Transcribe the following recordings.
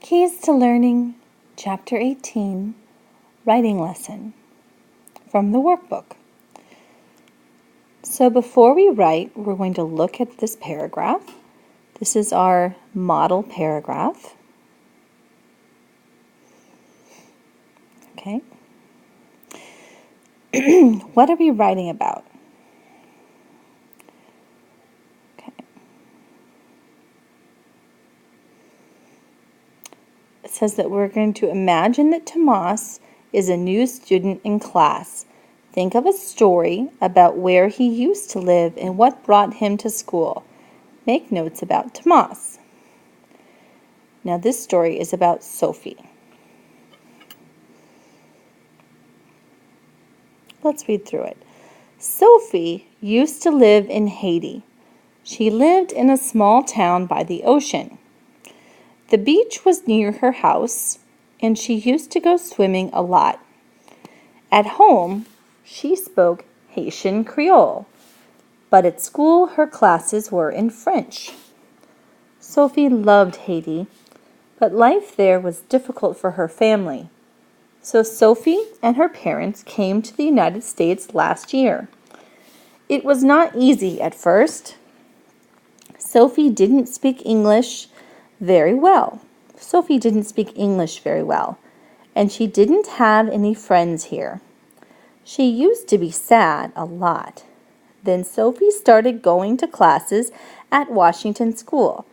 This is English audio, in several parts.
Keys to Learning, Chapter 18, Writing Lesson, from the workbook. So before we write, we're going to look at this paragraph. This is our model paragraph. Okay. What are we writing about? Okay. It says that we're going to imagine that Tomas is a new student in class. Think of a story about where he used to live and what brought him to school. Make notes about Tomas. Now this story is about Sophie. Let's read through it. Sophie used to live in Haiti. She lived in a small town by the ocean. The beach was near her house, and she used to go swimming a lot. At home, she spoke Haitian Creole, but at school her classes were in French. Sophie loved Haiti, but life there was difficult for her family. So Sophie and her parents came to the United States last year. It was not easy at first. Sophie didn't speak English very well. And she didn't have any friends here. She used to be sad a lot. Then Sophie started going to classes at Washington School.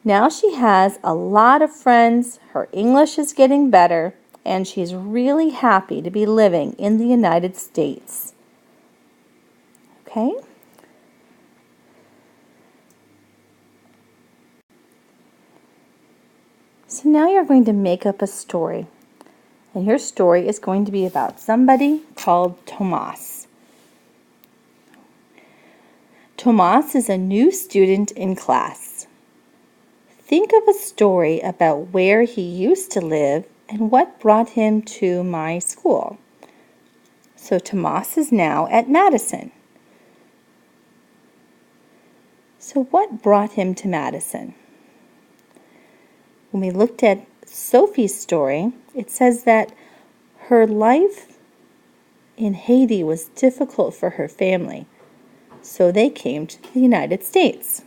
Now she has a lot of friends, her English is getting better, and she's really happy to be living in the United States. Okay? So now you're going to make up a story. And your story is going to be about somebody called Tomas. Tomas is a new student in class. Think of a story about where he used to live and what brought him to my school. So Tomas is now at Madison. So what brought him to Madison? When we looked at Sophie's story, it says that her life in Haiti was difficult for her family. So they came to the United States.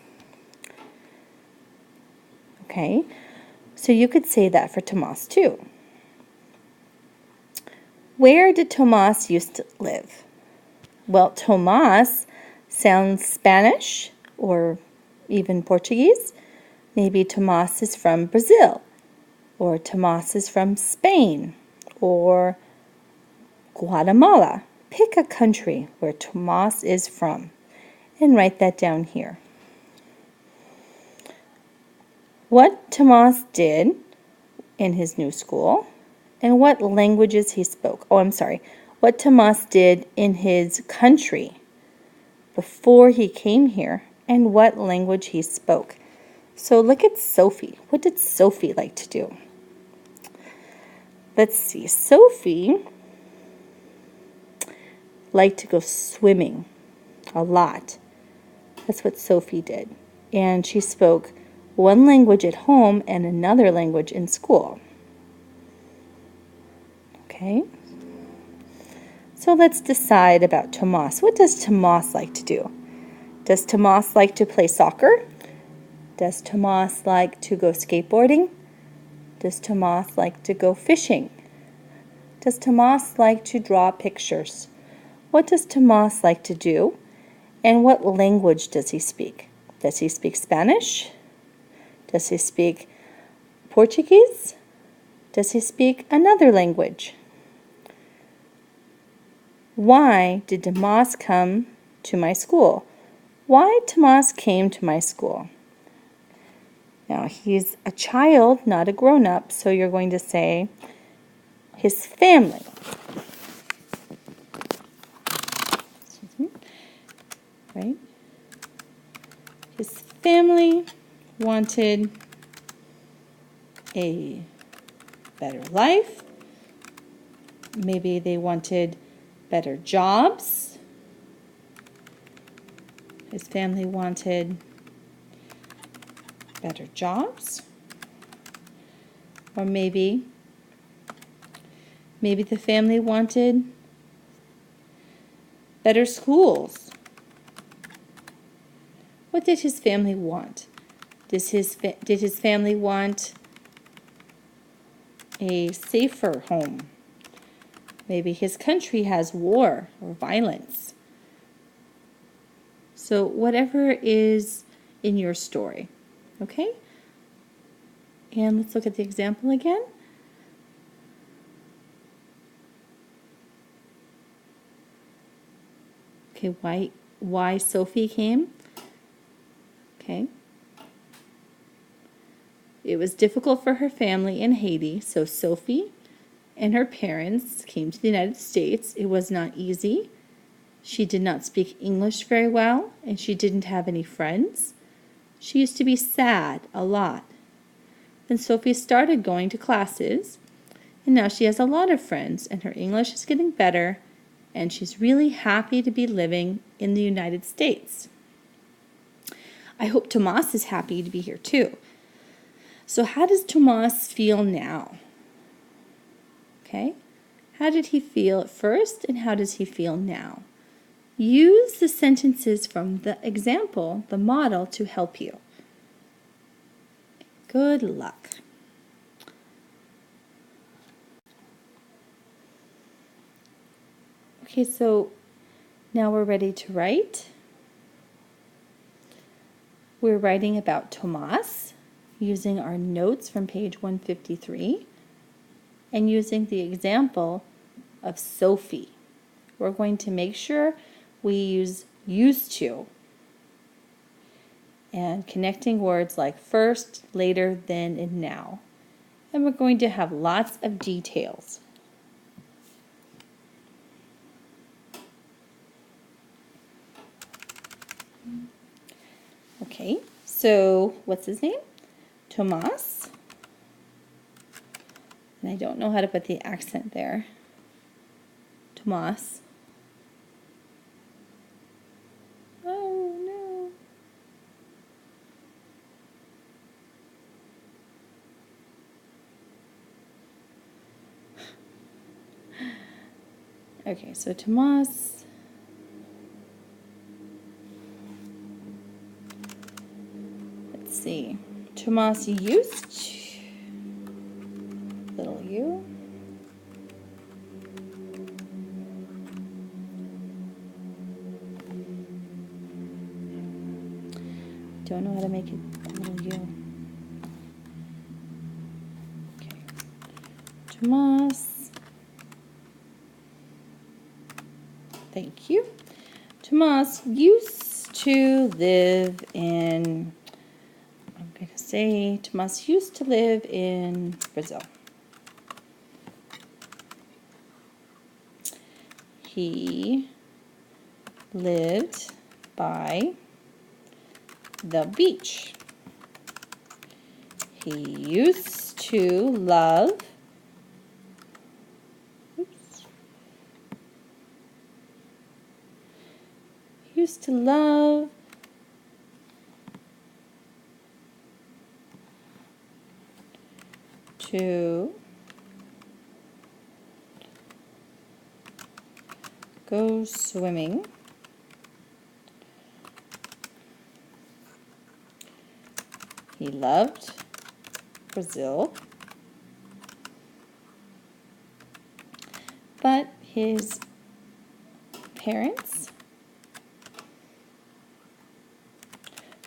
Okay, so you could say that for Tomas too. Where did Tomas used to live? Well, Tomas sounds Spanish or even Portuguese. Maybe Tomas is from Brazil, or Tomas is from Spain, or Guatemala. Pick a country where Tomas is from and write that down here. What Tomas did in his new school and what languages he spoke. What Tomas did in his country before he came here and what language he spoke. So look at Sophie. What did Sophie like to do? Let's see. Sophie liked to go swimming a lot. That's what Sophie did. And she spoke one language at home and another language in school. Okay? So let's decide about Tomas. What does Tomas like to do? Does Tomas like to play soccer? Does Tomas like to go skateboarding? Does Tomas like to go fishing? Does Tomas like to draw pictures? What does Tomas like to do? And what language does he speak? Does he speak Spanish? Does he speak Portuguese? Does he speak another language? Why did Tomas come to my school? Why Tomas came to my school? Now, he's a child, not a grown-up, so you're going to say his family. Right? His family wanted a better life. Maybe they wanted better jobs. His family wanted better jobs. Or maybe the family wanted better schools. What did his family want? Did his family want a safer home? Maybe his country has war or violence. So whatever is in your story, okay? And let's look at the example again. Okay, why Sophie came? Okay. It was difficult for her family in Haiti, so Sophie and her parents came to the United States. It was not easy. She did not speak English very well, and she didn't have any friends. She used to be sad a lot. Then Sophie started going to classes, and now she has a lot of friends, and her English is getting better, and she's really happy to be living in the United States. I hope Tomas is happy to be here too. So how does Tomas feel now? Okay, how did he feel at first, and how does he feel now? Use the sentences from the example, the model, to help you. Good luck. Okay, so now we're ready to write. We're writing about Tomas using our notes from page 153 and using the example of Sophie. We're going to make sure we use used to and connecting words like first, later, then, and now. And we're going to have lots of details. Okay, so what's his name? Tomas. And I don't know how to put the accent there. Tomas. Oh no. Okay, so Tomas. Let's see. Tomas used to, little u. Don't know how to make it a little u. Okay. Tomas. Thank you. Tomas used to live in, I'm going to say, Tomas used to live in Brazil. He lived by the beach. He used to love, used to love to go swimming. He loved Brazil, but his parents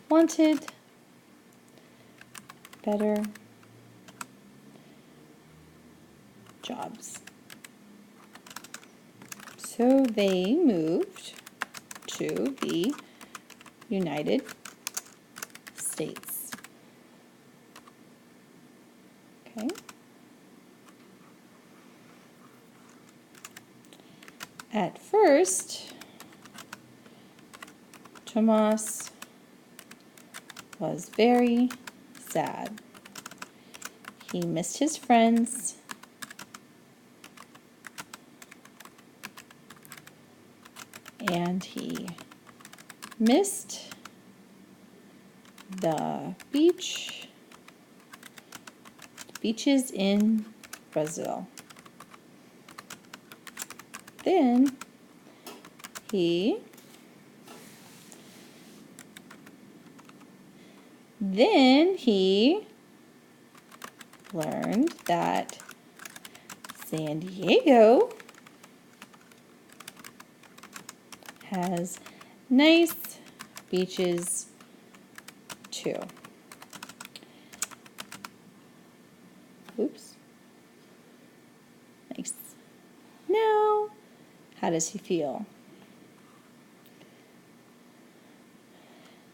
wanted better jobs. So they moved to the United States. Okay. At first, Tomas was very sad. He missed his friends. And he missed the beach beaches in Brazil. Then he learned that San Diego has nice beaches too. Oops. Nice. Now, how does he feel?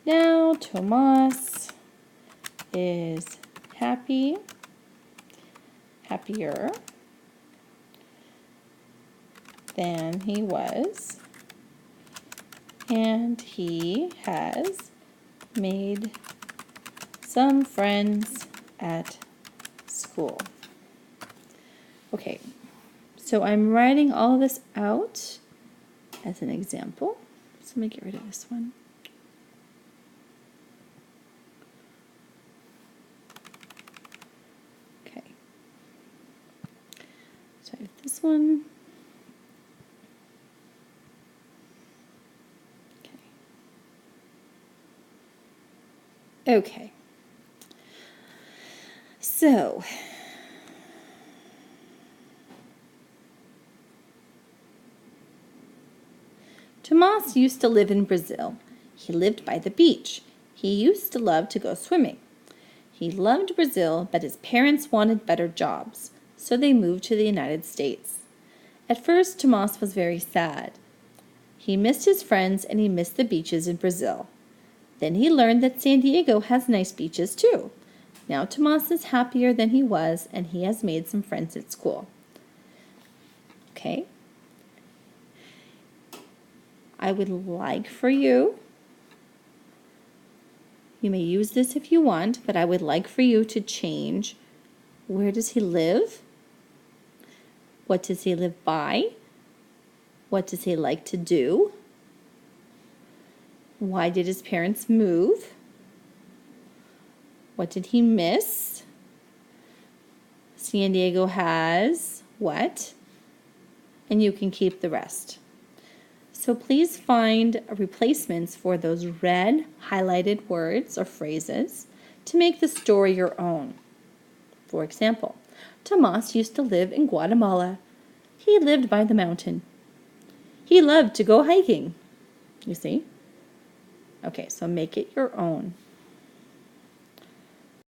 Now, Tomas is happier than he was, and he has made some friends at school. Okay, so I'm writing all of this out as an example. So let me get rid of this one. Okay, so I have this one. Okay, so Tomas used to live in Brazil. He lived by the beach. He used to love to go swimming. He loved Brazil, but his parents wanted better jobs, so they moved to the United States. At first, Tomas was very sad. He missed his friends and he missed the beaches in Brazil. Then he learned that San Diego has nice beaches too. Now Tomas is happier than he was, and he has made some friends at school. Okay. I would like for you may use this if you want, but I would like for you to change where does he live? What does he live by? What does he like to do? Why did his parents move? What did he miss? San Diego has what? And you can keep the rest. So please find replacements for those red highlighted words or phrases to make the story your own. For example, Tomas used to live in Guatemala. He lived by the mountain. He loved to go hiking. You see? Okay, so make it your own.